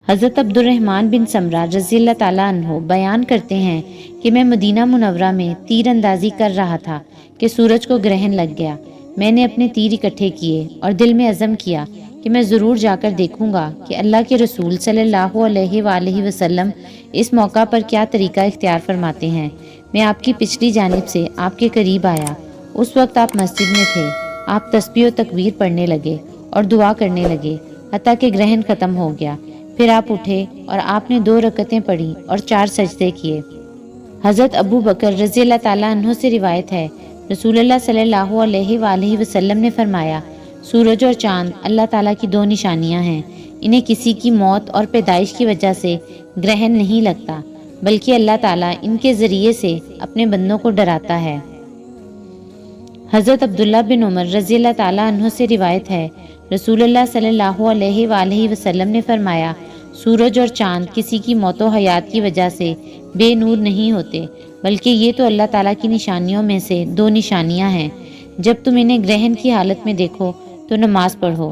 حضرت عبد الرحمن بن سمرہ رضی اللہ تعالیٰ عنہ بیان کرتے ہیں کہ میں مدینہ منورہ میں تیر اندازی کر رہا تھا کہ سورج کو گرہن لگ گیا۔ میں نے اپنے تیر اکٹھے کیے اور دل میں عزم کیا کہ میں ضرور جا کر دیکھوں گا کہ اللہ کے رسول صلی اللہ علیہ وآلہ وسلم اس موقع پر کیا طریقہ اختیار فرماتے ہیں۔ میں آپ کی پچھلی جانب سے آپ کے قریب آیا۔ اس وقت آپ مسجد میں تھے۔ آپ تسبیح و تکبیر پڑھنے لگے اور دعا کرنے لگے حتیٰ کہ گرہن ختم ہو گیا۔ پھر آپ اٹھے اور آپ نے 2 رکعتیں پڑھی اور 4 سجدے کیے۔ حضرت ابو بکر رضی اللہ تعالیٰ عنہ سے روایت ہے، رسول اللہ صلی اللہ علیہ وآلہ وسلم نے فرمایا، سورج اور چاند اللہ تعالیٰ کی 2 نشانیاں ہیں۔ انہیں کسی کی موت اور پیدائش کی وجہ سے گرہن نہیں لگتا، بلکہ اللہ تعالیٰ ان کے ذریعے سے اپنے بندوں کو ڈراتا ہے۔ حضرت عبداللہ بن عمر رضی اللہ تعالیٰ عنہ سے روایت ہے، رسول اللہ صلی اللہ علیہ وآلہ وسلم نے فرمایا، سورج اور چاند کسی کی موت و حیات کی وجہ سے بے نور نہیں ہوتے، بلکہ یہ تو اللہ تعالیٰ کی نشانیوں میں سے 2 نشانیاں ہیں۔ جب تم انہیں گرہن کی حالت میں دیکھو تو نماز پڑھو۔